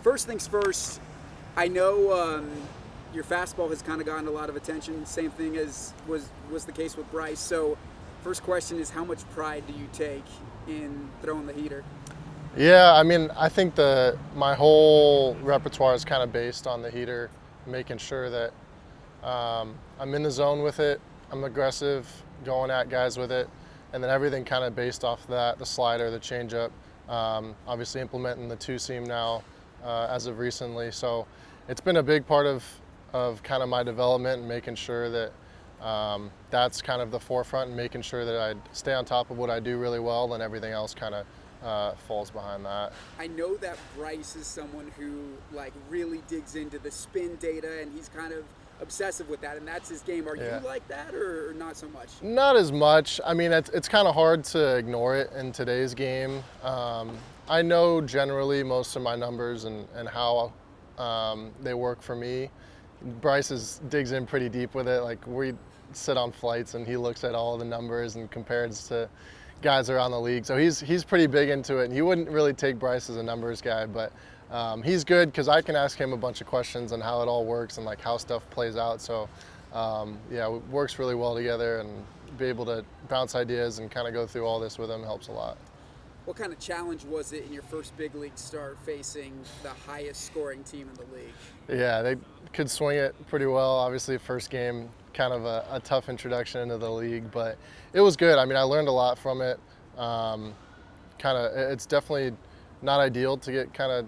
first things first, I know your fastball has kind of gotten a lot of attention. Same thing as was the case with Bryce. So first question is, how much pride do you take in throwing the heater? Yeah, I mean, I think my whole repertoire is kind of based on the heater, making sure that I'm in the zone with it, I'm aggressive, going at guys with it, and then everything kind of based off that, the slider, the changeup, obviously implementing the two-seam now as of recently. So it's been a big part of kind of my development and making sure that that's kind of the forefront and making sure that I stay on top of what I do really well, and everything else kind of falls behind that. I know that Bryce is someone who really digs into the spin data, and he's kind of obsessive with that, and that's his game. Are you like that, or not so much? Not as much. I mean, it's kind of hard to ignore it in today's game. I know generally most of my numbers and how they work for me. Bryce digs in pretty deep with it. Like, we sit on flights and he looks at all the numbers and compares to guys around the league. So he's pretty big into it, and he wouldn't really take Bryce as a numbers guy, but he's good because I can ask him a bunch of questions on how it all works and like how stuff plays out. So yeah, it works really well together, and be able to bounce ideas and kind of go through all this with him helps a lot. What kind of challenge was it in your first big league start facing the highest scoring team in the league? Yeah, they could swing it pretty well. Obviously, first game, kind of a tough introduction into the league, but it was good. I mean, I learned a lot from it. It's definitely not ideal to get kind of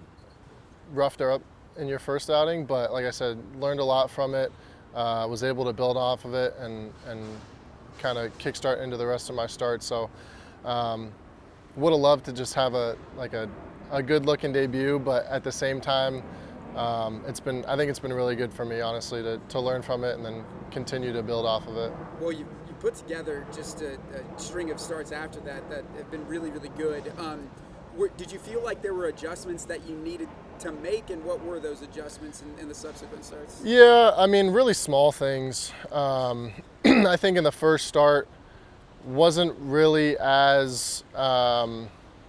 roughed up in your first outing, but like I said, learned a lot from it. Was able to build off of it and kind of kickstart into the rest of my start. So would have loved to just have a good looking debut, but at the same time, I think it's been really good for me, honestly, to learn from it and then continue to build off of it. Well, you put together just a string of starts after that have been really, really good. Did you feel like there were adjustments that you needed to make, and what were those adjustments in the subsequent starts? Yeah, I mean, really small things. I think in the first start, wasn't really as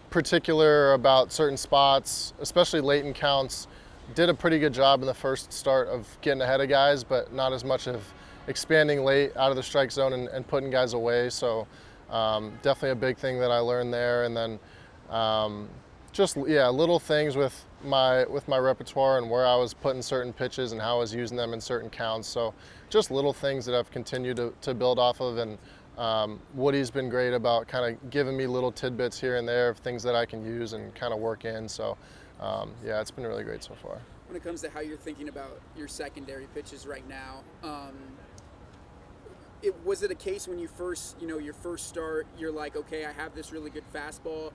particular about certain spots, especially late in counts. Did a pretty good job in the first start of getting ahead of guys, but not as much of expanding late out of the strike zone and putting guys away. So definitely a big thing that I learned there. And then little things with my repertoire and where I was putting certain pitches and how I was using them in certain counts. So just little things that I've continued to build off of. And Woody's been great about kind of giving me little tidbits here and there of things that I can use and kind of work in. So it's been really great so far. When it comes to how you're thinking about your secondary pitches right now, was it a case when you your first start, you're like, okay, I have this really good fastball,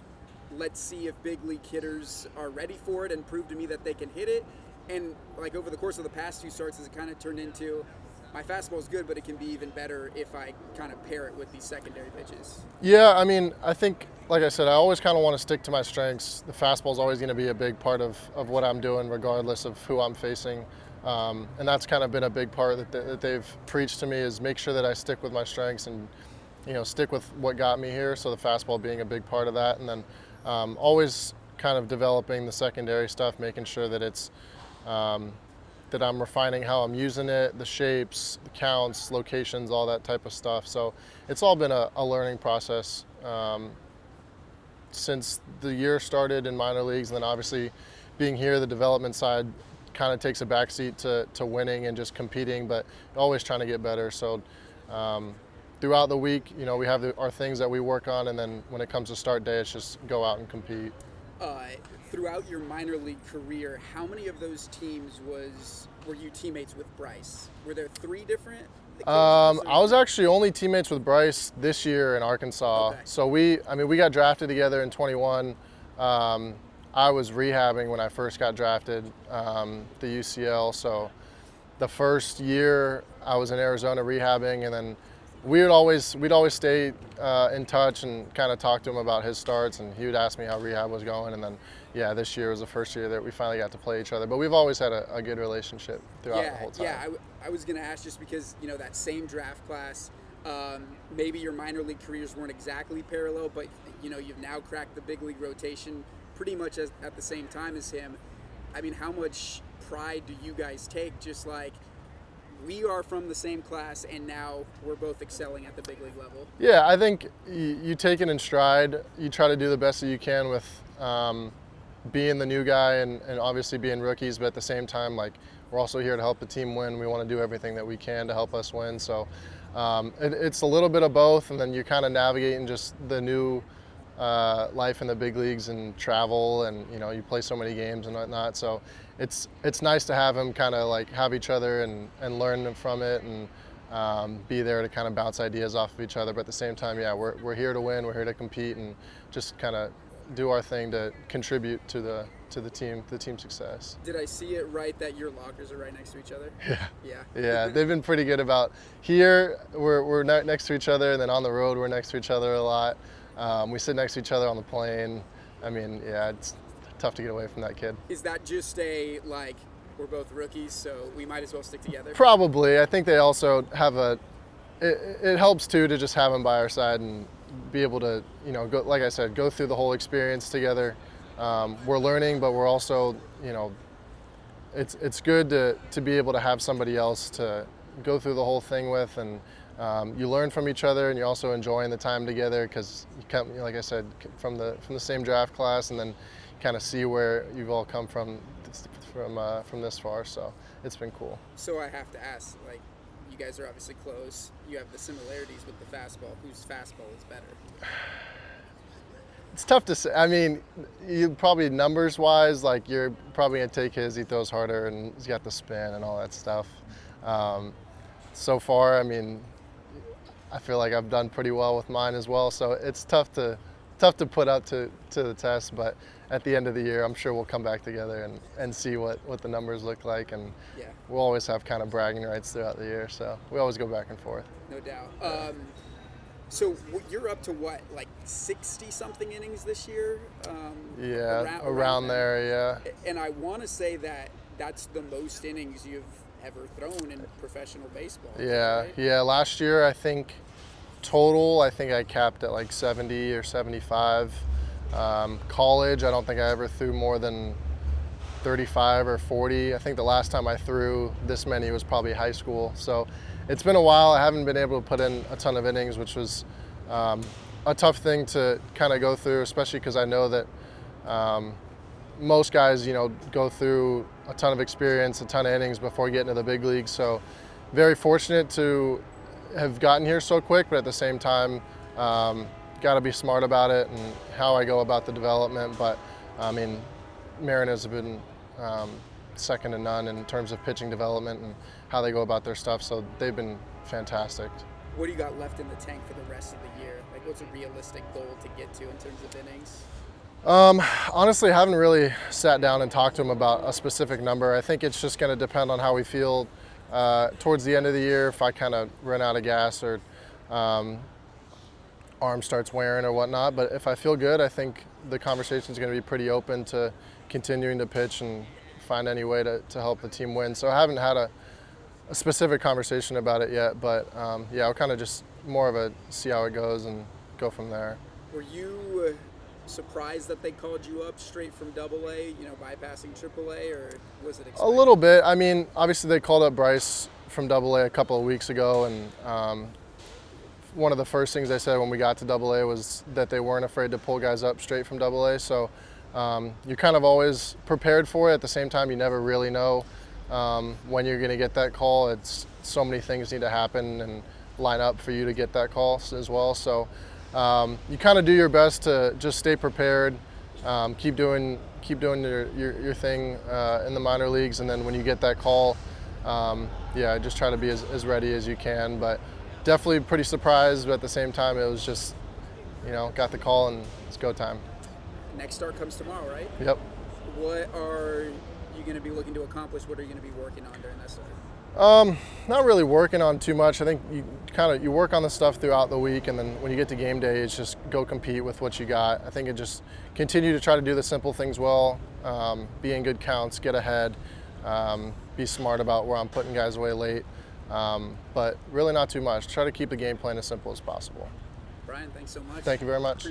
let's see if big league hitters are ready for it and prove to me that they can hit it? And over the course of the past few starts, has it kind of turned into, my fastball is good, but it can be even better if I kind of pair it with these secondary pitches? Yeah, I mean, I think, like I said, I always kind of want to stick to my strengths. The fastball is always going to be a big part of what I'm doing, regardless of who I'm facing. And that's kind of been a big part that they've preached to me, is make sure that I stick with my strengths and, stick with what got me here. So the fastball being a big part of that. And then always kind of developing the secondary stuff, making sure that it's that I'm refining how I'm using it, the shapes, the counts, locations, all that type of stuff. So it's all been a learning process since the year started in minor leagues. And then obviously being here, the development side kind of takes a backseat to winning and just competing, but always trying to get better. So throughout the week, we have our things that we work on, and then when it comes to start day, it's just go out and compete. Throughout your minor league career, how many of those teams were you teammates with Bryce? Were there 3 different occasions? I was actually only teammates with Bryce this year in Arkansas. Okay. So we got drafted together in 21. I was rehabbing when I first got drafted, the UCL. So the first year I was in Arizona rehabbing, and then we'd always stay in touch and kind of talk to him about his starts, and he would ask me how rehab was going. And then, this year was the first year that we finally got to play each other. But we've always had a good relationship throughout the whole time. Yeah, I was going to ask, just because, that same draft class, maybe your minor league careers weren't exactly parallel, but, you've now cracked the big league rotation pretty much at the same time as him. I mean, how much pride do you guys take? Just like, we are from the same class, and now we're both excelling at the big league level. Yeah, I think you take it in stride. You try to do the best that you can with being the new guy and obviously being rookies, but at the same time, like, we're also here to help the team win. We want to do everything that we can to help us win. So it's a little bit of both, and then you're kind of navigating just the new life in the big leagues and travel, and you play so many games and whatnot. So it's nice to have them kind of like have each other and learn from it, and be there to kind of bounce ideas off of each other. But at the same time, yeah, we're here to win. We're here to compete and just kind of do our thing to contribute to the team success. Did I see it right that your lockers are right next to each other? Yeah, they've been pretty good about here. We're next to each other, and then on the road we're next to each other a lot. We sit next to each other on the plane. I mean, yeah, it's tough to get away from that kid. Is that just a, like, we're both rookies, so we might as well stick together? Probably. I think they also have it helps too to just have them by our side and be able to, go, like I said, go through the whole experience together. We're learning, but we're also, it's good to be able to have somebody else to go through the whole thing with, and you learn from each other, and you're also enjoying the time together because you come, like I said, from the same draft class, and then kind of see where you've all come from this far. So it's been cool. So I have to ask, like, you guys are obviously close. You have the similarities with the fastball. Whose fastball is better? It's tough to say. I mean, you probably numbers-wise, like, you're probably going to take his. He throws harder, and he's got the spin and all that stuff. So far, I mean, I feel like I've done pretty well with mine as well. So it's tough to put up to the test. But at the end of the year, I'm sure we'll come back together and see what the numbers look like. And yeah, we'll always have kind of bragging rights throughout the year. So we always go back and forth. No doubt. So you're up to what, like 60-something innings this year? Yeah, around there, yeah. And I want to say that that's the most innings you've ever thrown in professional baseball. Yeah, right? Yeah. Last year, I think I capped at like 70 or 75. College, I don't think I ever threw more than 35 or 40. I think the last time I threw this many was probably high school. So it's been a while. I haven't been able to put in a ton of innings, which was a tough thing to kind of go through, especially because I know that most guys, go through a ton of experience, a ton of innings before getting to the big leagues. So very fortunate to have gotten here so quick, but at the same time, got to be smart about it and how I go about the development. But I mean, Mariners have been second to none in terms of pitching development and how they go about their stuff. So they've been fantastic. What do you got left in the tank for the rest of the year? Like, what's a realistic goal to get to in terms of innings? Honestly, I haven't really sat down and talked to him about a specific number. I think it's just going to depend on how we feel towards the end of the year. If I kind of run out of gas or arm starts wearing or whatnot. But if I feel good, I think the conversation is going to be pretty open to continuing to pitch and find any way to help the team win. So I haven't had a specific conversation about it yet, but yeah, I'll kind of just more of a see how it goes and go from there. Were you surprised that they called you up straight from AA, bypassing AAA, or was it expected? A little bit. I mean, obviously they called up Bryce from AA a couple of weeks ago, and one of the first things they said when we got to AA was that they weren't afraid to pull guys up straight from AA. So you're kind of always prepared for it. At the same time, you never really know when you're going to get that call. It's so many things need to happen and line up for you to get that call as well. So you kind of do your best to just stay prepared, keep doing your thing in the minor leagues, and then when you get that call, yeah, just try to be as ready as you can. But definitely pretty surprised, but at the same time, it was just, got the call and it's go time. Next start comes tomorrow, right? Yep. What are you going to be looking to accomplish? What are you going to be working on during that start? Not really working on too much. I think you work on the stuff throughout the week, and then when you get to game day, it's just go compete with what you got. I think it just continue to try to do the simple things well, be in good counts, get ahead, be smart about where I'm putting guys away late, but really not too much. Try to keep the game plan as simple as possible. Bryan, thanks so much. Thank you very much.